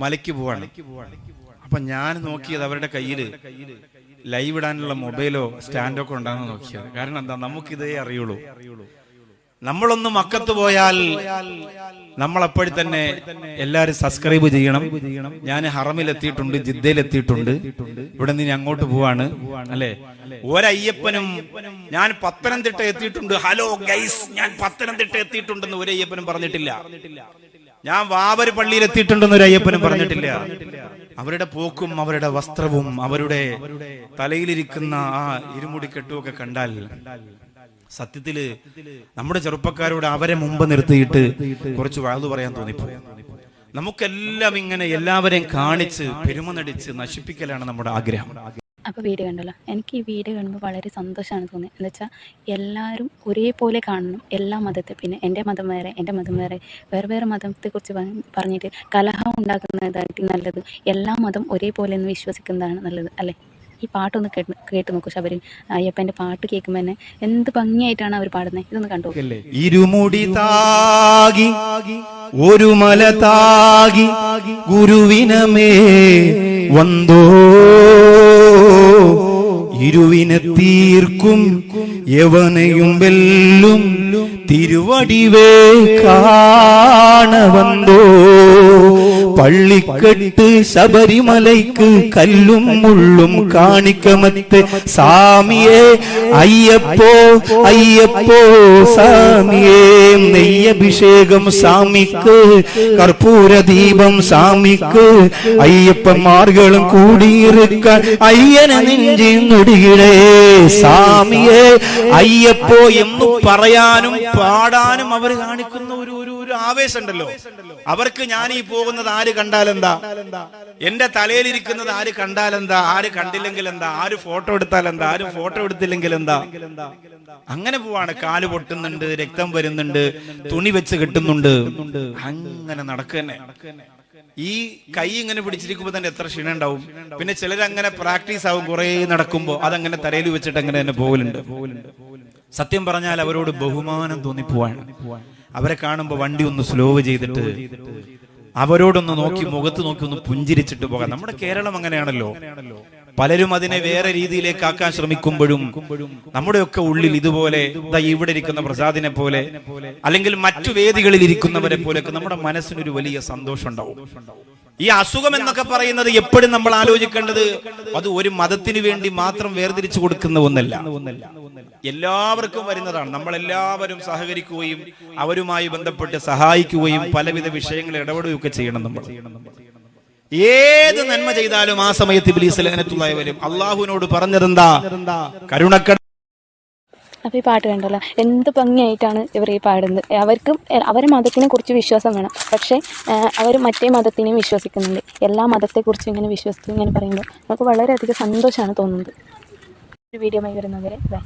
മലയ്ക്ക് പോവാണ്. അപ്പൊ ഞാൻ നോക്കിയത് അവരുടെ കയ്യിൽ ലൈവ് ഇടാനുള്ള മൊബൈലോ സ്റ്റാൻഡോ ഒക്കെ ഉണ്ടാകുന്ന നോക്കിയത്. കാരണം എന്താ, നമുക്കിതേ അറിയുള്ളൂ. നമ്മളൊന്ന് മക്കത്ത് പോയാൽ നമ്മളപ്പോഴും തന്നെ എല്ലാവരും സബ്സ്ക്രൈബ് ചെയ്യണം. ഞാൻ ഹറമിലെത്തിയിട്ടുണ്ട്, ജിദ്ദയിലെത്തിയിട്ടുണ്ട്, ഇവിടെ നിന്ന് അങ്ങോട്ട് പോവാണ് അല്ലെ. ഒരയ്യപ്പനും ഞാൻ പത്തനംതിട്ട എത്തിയിട്ടുണ്ട്, ഹലോ ഗൈസ് ഞാൻ പത്തനംതിട്ട എത്തിയിട്ടുണ്ടെന്ന് ഒരയ്യപ്പനും പറഞ്ഞിട്ടില്ല. ഞാൻ വാവര് പള്ളിയിൽ എത്തിയിട്ടുണ്ടെന്ന് ഒരു അയ്യപ്പനും പറഞ്ഞിട്ടില്ല. അവരുടെ പോക്കും അവരുടെ വസ്ത്രവും അവരുടെ തലയിലിരിക്കുന്ന ആ ഇരുമുടിക്കെട്ടുമൊക്കെ കണ്ടാൽ സത്യത്തില് നമ്മുടെ ചെറുപ്പക്കാരോട് അവരെ മുമ്പ് നിർത്തിയിട്ട് കുറച്ച് വാഴ്ന്നു പറയാൻ തോന്നിപ്പോയി. നമുക്കെല്ലാം ഇങ്ങനെ എല്ലാവരെയും കാണിച്ച് പെരുമ നടിച്ച് നശിപ്പിക്കലാണ് നമ്മുടെ ആഗ്രഹം. അപ്പോൾ വീഡിയോ കണ്ടല്ലോ, എനിക്ക് ഈ വീഡിയോ കാണുമ്പോൾ വളരെ സന്തോഷമാണ് തോന്നിയത്. എന്താ വെച്ചാൽ എല്ലാവരും ഒരേപോലെ കാണണം, എല്ലാ മതത്തെ. പിന്നെ എൻ്റെ മതം വേറെ, എൻ്റെ മതം വേറെ, വേറെ വേറെ മതത്തെക്കുറിച്ച് പറഞ്ഞിട്ട് കലഹം ഉണ്ടാക്കുന്നതായിട്ട് നല്ലത് എല്ലാ മതം ഒരേപോലെ എന്ന് വിശ്വസിക്കുന്നതാണ് നല്ലത് അല്ലേ. ഈ പാട്ടൊന്ന് കേട്ട് നോക്കൂ. ശബരി അയ്യപ്പൻ്റെ പാട്ട് കേൾക്കുമ്പോൾ തന്നെ എന്ത് ഭംഗിയായിട്ടാണ് അവർ പാടുന്നത്. ഇതൊന്ന് കണ്ടു. ഇരുമുടി താകി ഒരു മല താകി ഗുരുവിനമേ വന്തോ, ഇരുവിനെ തീർക്കും യവനെയും വെല്ലും തിരുവടിവേ കാണവന്തോ, പള്ളിക്കെട്ട് ശബരിമലയ്ക്ക് കല്ലും മുള്ളും കാണിക്കമത്തെ സാമിയേ അയ്യപ്പോ അയ്യപ്പോ സാമിയേ, നെയ്യഭിഷേകം സാമിക്ക്, കർപ്പൂര ദീപം സാമിക്ക്, അയ്യപ്പന്മാർകളും കൂടിയിരിക്കാൻ അയ്യനെ നെഞ്ചി നൊടിയിടേ സാമിയേ അയ്യപ്പോ എന്ന് പറയാനും പാടാനും അവർ കാണിക്കുന്ന ഒരു ആവേശം ഉണ്ടല്ലോ. അവർക്ക് ഞാൻ ഈ പോകുന്നത് ആര് കണ്ടാലെന്താ, എന്റെ തലയിലിരിക്കുന്നത് ആര് കണ്ടാലെന്താ, ആര് കണ്ടില്ലെങ്കിൽ എന്താ, ആര് ഫോട്ടോ എടുത്താൽ എന്താ, ആരും ഫോട്ടോ എടുത്തില്ലെങ്കിൽ എന്താ, അങ്ങനെ പോവാണ്. കാല് പൊട്ടുന്നുണ്ട്, രക്തം വരുന്നുണ്ട്, തുണി വെച്ച് കെട്ടുന്നുണ്ട്, അങ്ങനെ നടക്കന്നെ. ഈ കൈ ഇങ്ങനെ പിടിച്ചിരിക്കുമ്പോ തന്നെ എത്ര ക്ഷീണം ഉണ്ടാവും. പിന്നെ ചിലരങ്ങനെ പ്രാക്ടീസ് ആവും, കുറെ നടക്കുമ്പോ അതങ്ങനെ തലയിൽ വെച്ചിട്ട് അങ്ങനെ തന്നെ പോകലുണ്ട്. സത്യം പറഞ്ഞാൽ അവരോട് ബഹുമാനം തോന്നിപ്പോവാണ്. അവരെ കാണുമ്പോ വണ്ടി ഒന്ന് സ്ലോ ചെയ്തിട്ട് അവരോടൊന്ന് നോക്കി, മുഖത്ത് നോക്കി ഒന്ന് പുഞ്ചിരിച്ചിട്ട് പോകാം. നമ്മുടെ കേരളം അങ്ങനെയാണല്ലോ. പലരും അതിനെ വേറെ രീതിയിലേക്ക് ആക്കാൻ ശ്രമിക്കുമ്പോഴും നമ്മുടെയൊക്കെ ഉള്ളിൽ ഇതുപോലെ ഇവിടെ ഇരിക്കുന്ന പ്രസാദിനെ പോലെ അല്ലെങ്കിൽ മറ്റു വേദികളിൽ ഇരിക്കുന്നവരെ പോലെയൊക്കെ നമ്മുടെ മനസ്സിനൊരു വലിയ സന്തോഷം ഉണ്ടാവും. ഈ അസുഖം എന്നൊക്കെ പറയുന്നത് എപ്പോഴും നമ്മൾ ആലോചിക്കേണ്ടത് അത് ഒരു മതത്തിന് വേണ്ടി മാത്രം വേർതിരിച്ചു കൊടുക്കുന്ന ഒന്നല്ല, എല്ലാവർക്കും വരുന്നതാണ്. നമ്മളെല്ലാവരും സഹകരിക്കുകയും അവരുമായി ബന്ധപ്പെട്ട് സഹായിക്കുകയും പലവിധ വിഷയങ്ങൾ ഇടപെടുകയൊക്കെ ചെയ്യണം. നമ്മൾ ഏത് നന്മ ചെയ്താലും ആ സമയത്ത് ഇബ്ലീസ് ലഅനത്തുള്ളാഹി വരും. അള്ളാഹുവിനോട് പറഞ്ഞതെന്താ, കരുണക്കട. അപ്പോൾ ഈ പാട്ട് കണ്ടല്ലോ, എന്ത് ഭംഗിയായിട്ടാണ് ഇവർ ഈ പാടുന്നത്. അവർക്കും അവരെ മതത്തിനെ കുറിച്ച് വിശ്വാസം വേണം, പക്ഷേ അവർ മറ്റേ മതത്തിനെയും വിശ്വസിക്കുന്നുണ്ട്. എല്ലാ മതത്തെക്കുറിച്ചും ഇങ്ങനെ വിശ്വസിച്ച് ഇങ്ങനെ പറയുമ്പോൾ നമുക്ക് വളരെയധികം സന്തോഷമാണ് തോന്നുന്നത്. ഒരു വീഡിയോ വരുന്നവരെ ബൈ.